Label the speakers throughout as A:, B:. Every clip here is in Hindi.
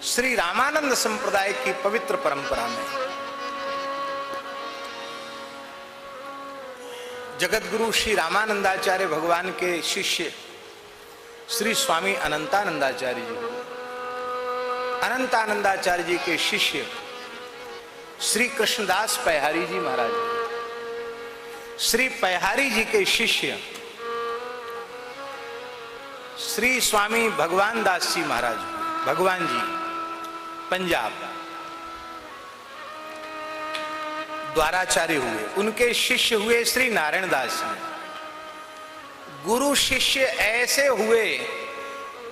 A: श्री रामानंद संप्रदाय की पवित्र परंपरा में जगतगुरु श्री रामानंदाचार्य भगवान के शिष्य श्री स्वामी अनंतानंदाचार्य जी, अनंतानंदाचार्य जी के शिष्य श्री कृष्णदास पैहारी जी महाराज, श्री पैहारी जी के शिष्य श्री स्वामी भगवान दास जी महाराज, भगवान जी पंजाब द्वाराचार्य हुए। उनके शिष्य हुए श्री नारायण दास जी। गुरु शिष्य ऐसे हुए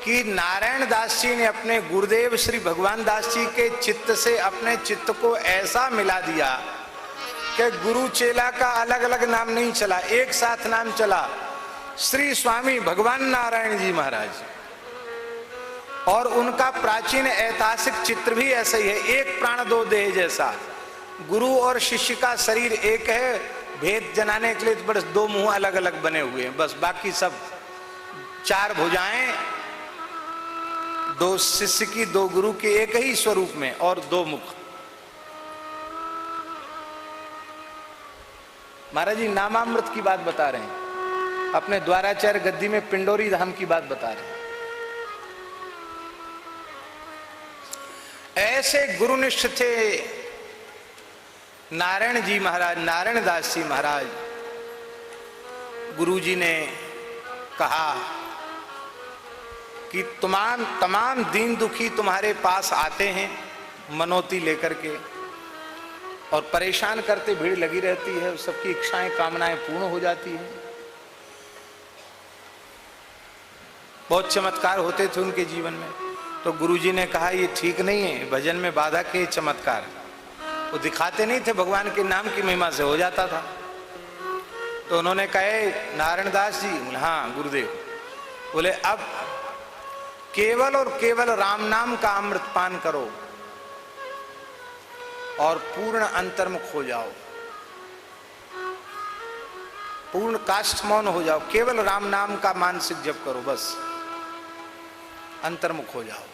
A: कि नारायण दास जी ने अपने गुरुदेव श्री भगवान दास जी के चित्त से अपने चित्त को ऐसा मिला दिया कि गुरु चेला का अलग अलग नाम नहीं चला, एक साथ नाम चला, श्री स्वामी भगवान नारायण जी महाराज। और उनका प्राचीन ऐतिहासिक चित्र भी ऐसा ही है, एक प्राण दो देह जैसा। गुरु और शिष्य का शरीर एक है, भेद जनाने के लिए तो बस दो मुंह अलग अलग बने हुए हैं, बस बाकी सब चार भुजाएं, दो शिष्य की दो गुरु के एक ही स्वरूप में और दो मुख। महाराज जी नामामृत की बात बता रहे हैं, अपने द्वाराचार्य गद्दी में पिंडोरी धाम की बात बता रहे हैं। ऐसे गुरुनिष्ठ थे नारायण जी महाराज, नारायण दास जी महाराज। गुरुजी ने कहा कि तमाम दीन दुखी तुम्हारे पास आते हैं मनोती लेकर के और परेशान करते, भीड़ लगी रहती है, सबकी इच्छाएं कामनाएं पूर्ण हो जाती हैं। बहुत चमत्कार होते थे उनके जीवन में। तो गुरुजी ने कहा ये ठीक नहीं है, भजन में बाधा के चमत्कार वो दिखाते नहीं थे, भगवान के नाम की महिमा से हो जाता था। तो उन्होंने कहे नारायण दास जी, हाँ गुरुदेव, बोले अब केवल और केवल राम नाम का अमृत पान करो और पूर्ण अंतर्मुख हो जाओ, पूर्ण काष्ठ मौन हो जाओ, केवल राम नाम का मानसिक जप करो, बस अंतर्मुख हो जाओ।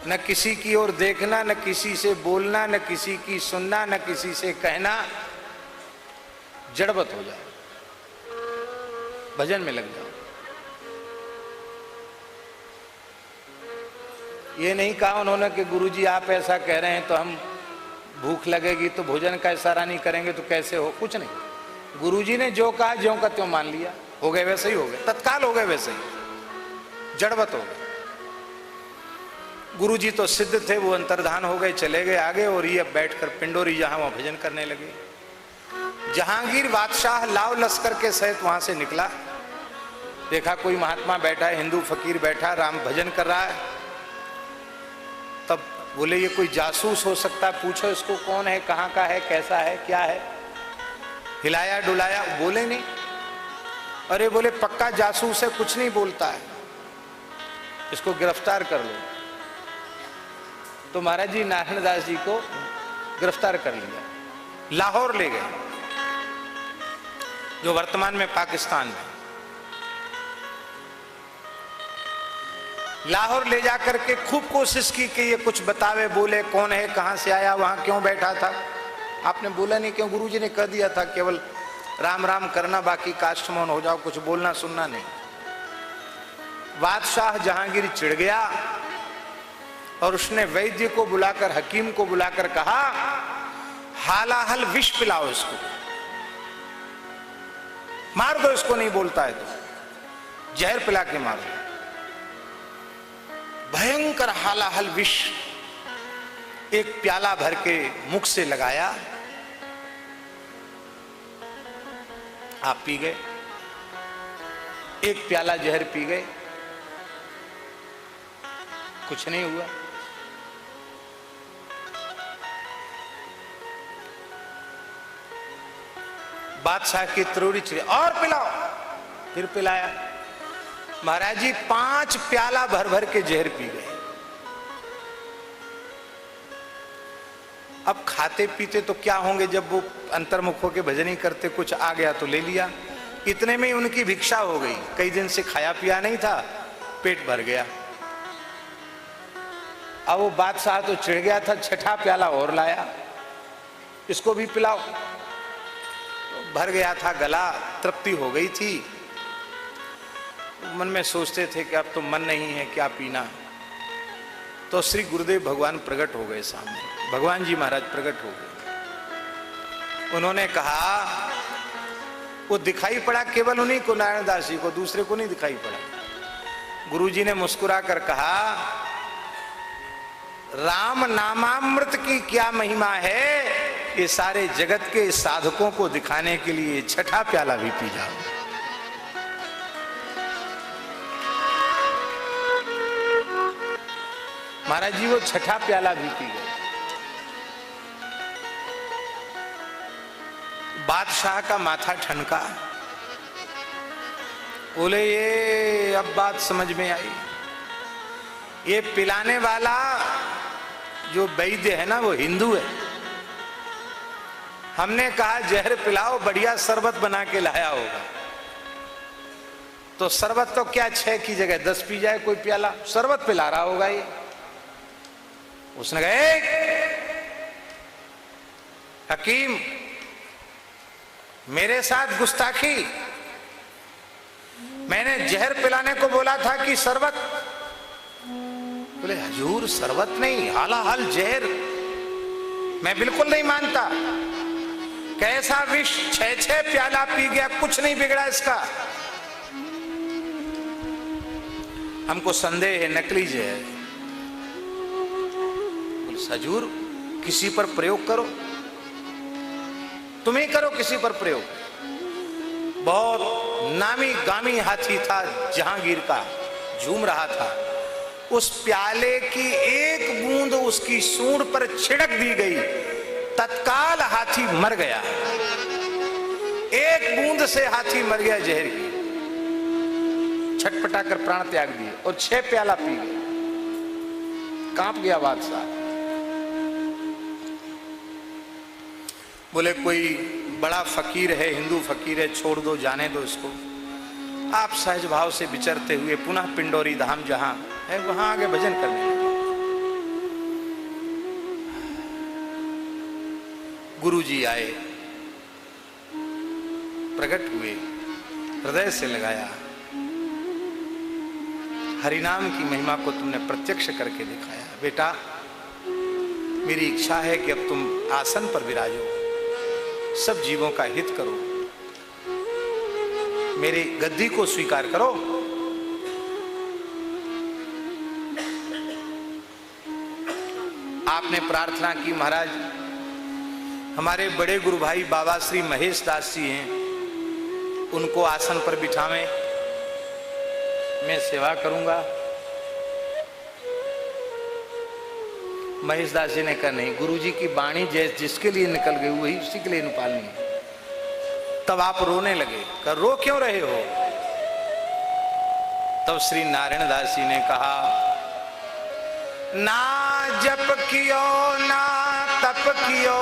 A: न किसी की ओर देखना, न किसी से बोलना, न किसी की सुनना, न किसी से कहना, जड़वत हो जाओ, भजन में लग जाओ। ये नहीं कहा उन्होंने कि गुरुजी आप ऐसा कह रहे हैं तो हम भूख लगेगी तो भोजन का इशारा नहीं करेंगे तो कैसे हो, कुछ नहीं। गुरुजी ने जो कहा ज्यों का त्यों मान लिया, हो गए वैसे ही हो गए, तत्काल हो गए वैसे ही, जड़वत हो गए। गुरुजी तो सिद्ध थे, वो अंतर्धान हो गए, चले गए आगे, और ये अब बैठकर पिंडोरी जहां वहां भजन करने लगे। जहांगीर बादशाह लाव लश्कर के सहित वहां से निकला, देखा कोई महात्मा बैठा है, हिंदू फकीर बैठा, राम भजन कर रहा है। तब बोले ये कोई जासूस हो सकता है, पूछो इसको कौन है, कहाँ का है, कैसा है, क्या है। हिलाया डुलाया, बोले नहीं। अरे बोले पक्का जासूस है, कुछ नहीं बोलता है, इसको गिरफ्तार कर लो। तो महाराज जी नारायण दास जी को गिरफ्तार कर लिया, लाहौर ले गए, जो वर्तमान में पाकिस्तान में। लाहौर ले जाकर के खूब कोशिश की कि ये कुछ बतावे, बोले कौन है, कहां से आया, वहां क्यों बैठा था। आपने बोला नहीं क्यों? गुरुजी ने कह दिया था केवल राम राम करना, बाकी काष्ठ मौन हो जाओ, कुछ बोलना सुनना नहीं। बादशाह जहांगीर चिढ़ गया और उसने वैद्य को बुलाकर, हकीम को बुलाकर कहा हालाहल विष पिलाओ इसको, मार दो इसको, नहीं बोलता है तो जहर पिला के मार दो। भयंकर हालाहल विष एक प्याला भर के मुख से लगाया, आप पी गए, एक प्याला जहर पी गए, कुछ नहीं हुआ। बादशाह की त्रोड़ी चिड़ी, और पिलाओ, फिर पिलाया। महाराज जी 5 प्याला भर भर के जहर पी गए। अब खाते पीते तो क्या होंगे, जब वो अंतर्मुख होके भजन ही करते, कुछ आ गया तो ले लिया, इतने में ही उनकी भिक्षा हो गई। कई दिन से खाया पिया नहीं था, पेट भर गया। अब वो बादशाह तो चिढ़ गया था, छठा प्याला और लाया, इसको भी पिलाओ। तो भर गया था गला, तृप्ति हो गई थी। मन में सोचते थे कि अब तो मन नहीं है, क्या पीना। तो श्री गुरुदेव भगवान प्रकट हो गए सामने। भगवान जी महाराज प्रकट हो गए। उन्होंने कहा, वो दिखाई पड़ा केवल उन्हीं को, नारायण दास जी को, दूसरे को नहीं दिखाई पड़ा। गुरुजी ने मुस्कुरा कर कहा, राम नामामृत की क्या महिमा है, ये सारे जगत के साधकों को दिखाने के लिए छठा प्याला भी पी जाओ। महाराज जी वो छठा प्याला भी पी गए। बादशाह का माथा ठनका। बोले, ये अब बात समझ में आई। ये पिलाने वाला जो वैद्य है ना, वो हिंदू है। हमने कहा जहर पिलाओ, बढ़िया शरबत बना के लाया होगा। तो शरबत तो क्या 6 की जगह 10 पी जाए कोई प्याला, शरबत पिला रहा होगा ये। उसने कहा, हकीम मेरे साथ गुस्ताखी, मैंने जहर पिलाने को बोला था कि शरबत। बोले, हजूर शरबत नहीं, हालाहाल जहर। मैं बिल्कुल नहीं मानता। कैसा विष, 6 प्याला पी गया, कुछ नहीं बिगड़ा इसका। हमको संदेह है नकली जहर। हजूर किसी पर प्रयोग करो, तुम ही करो किसी पर प्रयोग। बहुत नामी गामी हाथी था जहांगीर का, झूम रहा था। उस प्याले की एक बूंद उसकी सूंड पर छिड़क दी गई, तत्काल हाथी मर गया। एक बूंद से हाथी मर गया जहर की। छटपटा कर प्राण त्याग दिए और 6 प्याला पी गए। कांप गया बादशाह। बोले, कोई बड़ा फकीर है, हिंदू फकीर है, छोड़ दो, जाने दो इसको। आप सहज भाव से विचरते हुए पुनः पिंडोरी धाम जहां है वहां आगे भजन करने लगे। गुरुजी आए, प्रकट हुए, हृदय से लगाया। हरिनाम की महिमा को तुमने प्रत्यक्ष करके दिखाया। बेटा, मेरी इच्छा है कि अब तुम आसन पर विराजो, सब जीवों का हित करो, मेरी गद्दी को स्वीकार करो। आपने प्रार्थना की, महाराज हमारे बड़े गुरु भाई बाबा श्री महेश दास जी हैं, उनको आसन पर बिठावें, मैं सेवा करूंगा। महेश दास जी ने कहा, नहीं, गुरुजी की वाणी जिसके लिए निकल गई वही उसी के लिए निकालनी है। तब आप रोने लगे। कहा, रो क्यों रहे हो? तब श्री नारायण दास जी ने कहा, ना जप कियो ना तप कियो,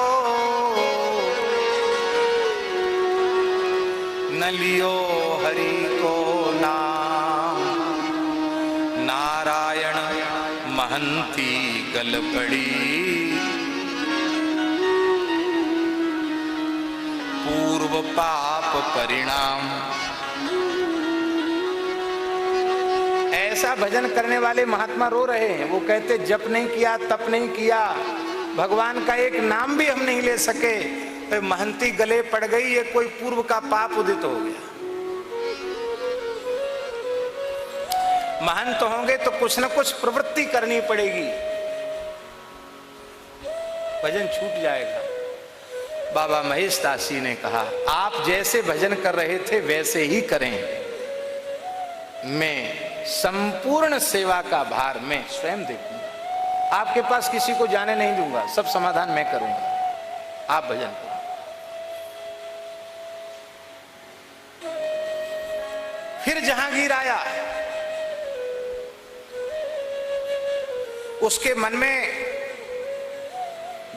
A: न लियो हरि को नाम, नारायण महंती गल पड़ी, पूर्व पाप परिणाम। ऐसा भजन करने वाले महात्मा रो रहे हैं। वो कहते, जप नहीं किया, तप नहीं किया, भगवान का एक नाम भी हम नहीं ले सके, तो महंती गले पड़ गई, ये कोई पूर्व का पाप उदित हो गया। महंत होंगे तो कुछ न कुछ प्रवृत्ति करनी पड़ेगी, भजन छूट जाएगा। बाबा महेश दास जी ने कहा, आप जैसे भजन कर रहे थे वैसे ही करें, मैं संपूर्ण सेवा का भार मैं स्वयं देखूंगा, आपके पास किसी को जाने नहीं दूंगा, सब समाधान मैं करूंगा, आप भजन करो। फिर जहांगीर आया, उसके मन में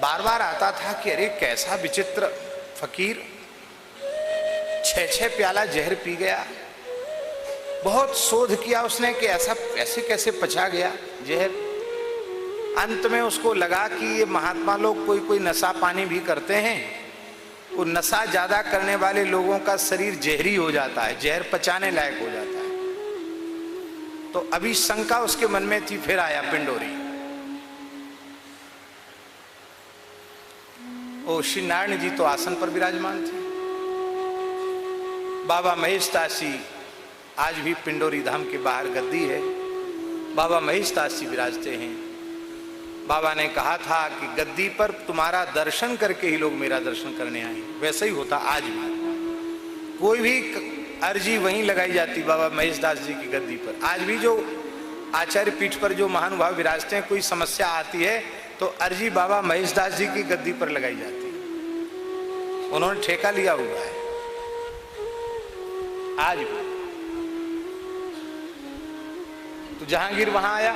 A: बार बार आता था कि अरे कैसा विचित्र फकीर, 6 प्याला जहर पी गया। बहुत शोध किया उसने कि ऐसा ऐसे कैसे पचा गया जहर। अंत में उसको लगा कि ये महात्मा लोग कोई कोई नशा पानी भी करते हैं, वो नशा ज्यादा करने वाले लोगों का शरीर जहरी हो जाता है, जहर पचाने लायक हो जाता है। तो अभी शंका उसके मन में थी, फिर आया पिंडोरी। ओ श्री नारायण जी तो आसन पर विराजमान थे। बाबा महेशदास जी आज भी पिंडोरी धाम के बाहर गद्दी है, बाबा महेशदास जी विराजते हैं। बाबा ने कहा था कि गद्दी पर तुम्हारा दर्शन करके ही लोग मेरा दर्शन करने आए। वैसा ही होता आज भी, कोई भी अर्जी वहीं लगाई जाती बाबा महेशदास जी की गद्दी पर। आज भी जो आचार्य पीठ पर जो महानुभाव विराजते हैं, कोई समस्या आती है तो अर्जी बाबा महेशदास जी की गद्दी पर लगाई जाती है। उन्होंने ठेका लिया हुआ है आज भी। तो जहांगीर वहां आया,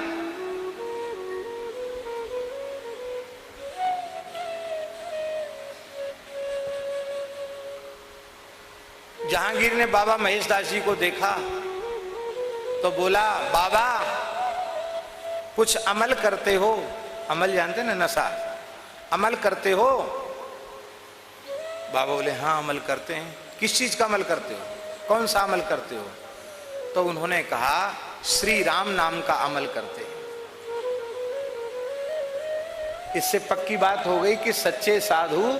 A: जहांगीर ने बाबा महेशदास जी को देखा तो बोला, बाबा कुछ अमल करते हो? अमल जानते ना, नशा, अमल करते हो? बाबा बोले हाँ अमल करते हैं। किस चीज का अमल करते हो? कौन सा अमल करते हो? तो उन्होंने कहा श्री राम नाम का अमल करते हैं। इससे पक्की बात हो गई कि सच्चे साधु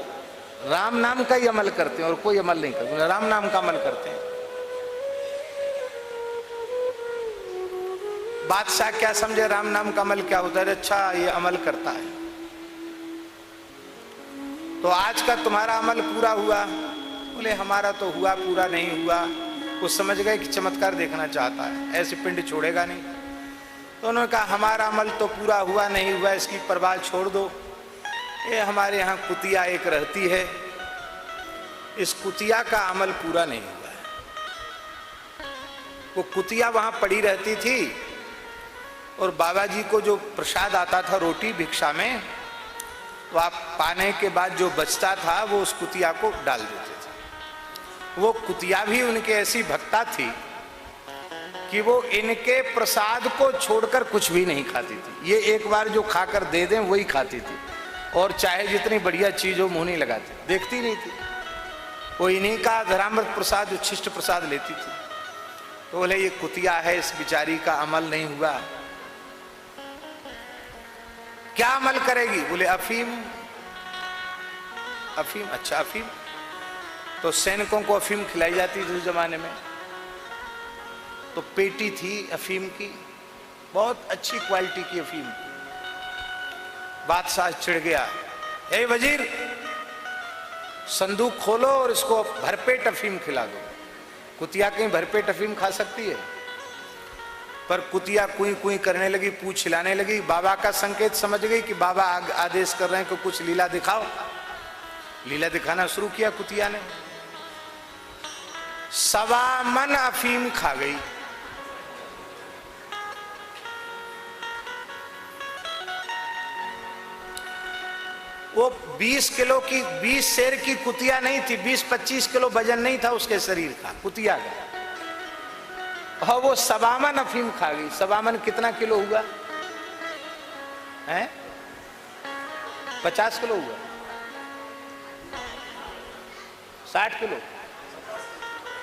A: राम नाम का ही अमल करते हैं और कोई अमल नहीं करते, राम नाम का अमल करते हैं। बादशाह क्या समझे राम नाम का अमल क्या होता है? अच्छा ये अमल करता है, तो आज का तुम्हारा अमल पूरा हुआ? बोले हमारा तो हुआ, पूरा नहीं हुआ। वो समझ गए कि चमत्कार देखना चाहता है, ऐसे पिंड छोड़ेगा नहीं। तो उन्होंने कहा हमारा अमल तो पूरा हुआ नहीं हुआ, इसकी परवाह छोड़ दो। ये हमारे यहाँ कुतिया एक रहती है, इस कुतिया का अमल पूरा नहीं हुआ है। वो कुतिया वहां पड़ी रहती थी और बाबा जी को जो प्रसाद आता था रोटी भिक्षा में, तो आप पाने के बाद जो बचता था वो उस कुतिया को डाल देते थे। वो कुतिया भी उनके ऐसी भक्ता थी कि वो इनके प्रसाद को छोड़कर कुछ भी नहीं खाती थी। ये एक बार जो खाकर दे दें वही खाती थी, और चाहे जितनी बढ़िया चीज हो मुंह नहीं लगाती, देखती नहीं थी। वो इन्हीं का धरामृत प्रसाद, उच्छिष्ट प्रसाद लेती थी। तो बोले ये कुतिया है, इस बिचारी का अमल नहीं हुआ, क्या अमल करेगी? बोले अफीम। अफीम? अच्छा अफीम। तो सैनिकों को अफीम खिलाई जाती थी उस जमाने में। तो पेटी थी अफीम की, बहुत अच्छी क्वालिटी की अफीम। बादशाह चिढ़ गया, ए वजीर संदूक खोलो और इसको भरपेट अफीम खिला दो। कुतिया कहीं भरपेट अफीम खा सकती है? पर कुतिया कुई कुई करने लगी, पूछ हिलाने लगी। बाबा का संकेत समझ गई कि बाबा आदेश कर रहे हैं कि कुछ लीला दिखाओ। लीला दिखाना शुरू किया कुतिया ने। 1.25 मन अफीम खा गई। वो 20 किलो की, 20 शेर की कुतिया नहीं थी, 20-25 किलो वजन नहीं था उसके शरीर का, कुतिया का। और वो 1.25 मन अफीम खा गई। 1.25 मन कितना किलो हुआ है? 50 किलो हुआ, 60 किलो,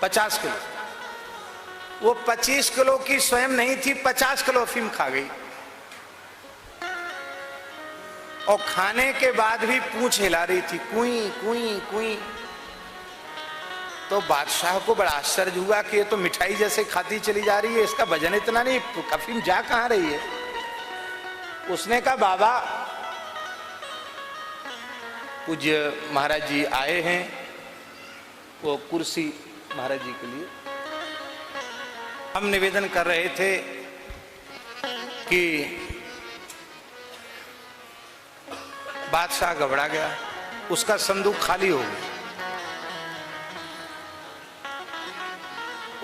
A: 50 किलो। वो 25 किलो की स्वयं नहीं थी, 50 किलो अफीम खा गई। और खाने के बाद भी पूंछ हिला रही थी, कुई कुई कुई। तो बादशाह को बड़ा आश्चर्य हुआ कि ये तो मिठाई जैसे खाती चली जा रही है, इसका वजन इतना नहीं, अफीम जा कहां रही है? उसने कहा बाबा पूज्य महाराज जी आए हैं, वो कुर्सी महाराज जी के लिए हम निवेदन कर रहे थे कि बादशाह घबरा गया, उसका संदूक खाली हो गया।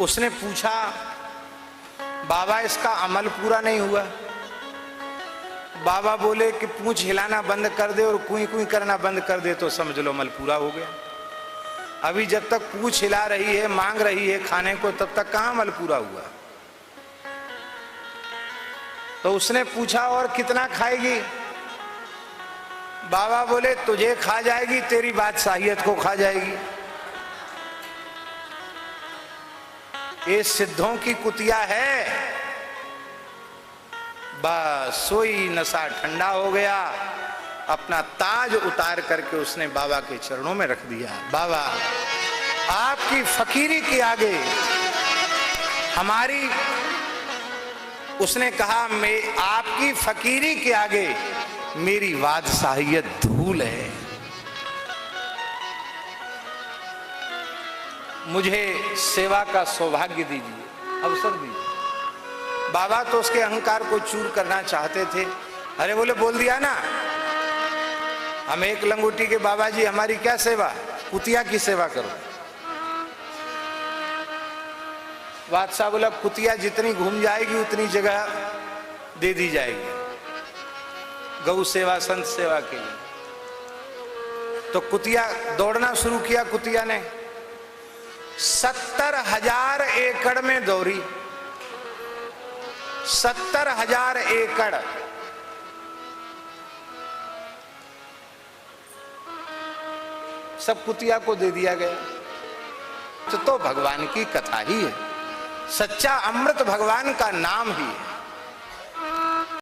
A: उसने पूछा बाबा इसका अमल पूरा नहीं हुआ? बाबा बोले कि पूंछ हिलाना बंद कर दे और कुई कुई करना बंद कर दे तो समझ लो अमल पूरा हो गया। अभी जब तक पूछ हिला रही है, मांग रही है खाने को, तब तक कहां मल पूरा हुआ। तो उसने पूछा और कितना खाएगी? बाबा बोले तुझे खा जाएगी, तेरी बादशाहियत को खा जाएगी। ये सिद्धों की कुतिया है। बस सोई नशा ठंडा हो गया, अपना ताज उतार करके उसने बाबा के चरणों में रख दिया। बाबा आपकी फकीरी के आगे हमारी, उसने कहा मैं आपकी फकीरी के आगे मेरी बादशाहियत धूल है, मुझे सेवा का सौभाग्य दीजिए, अवसर दीजिए। बाबा तो उसके अहंकार को चूर करना चाहते थे। अरे बोले बोल दिया ना, हम एक लंगोटी के बाबा जी, हमारी क्या सेवा, कुतिया की सेवा करो। बादशाह बोला कुतिया जितनी घूम जाएगी उतनी जगह दे दी जाएगी गौ सेवा, संत सेवा के लिए। तो कुतिया दौड़ना शुरू किया। कुतिया ने 70,000 एकड़ में दौड़ी, 70,000 एकड़। सब कुतिया को दे दिया गया। तो भगवान की कथा ही है, सच्चा अमृत भगवान का नाम ही है।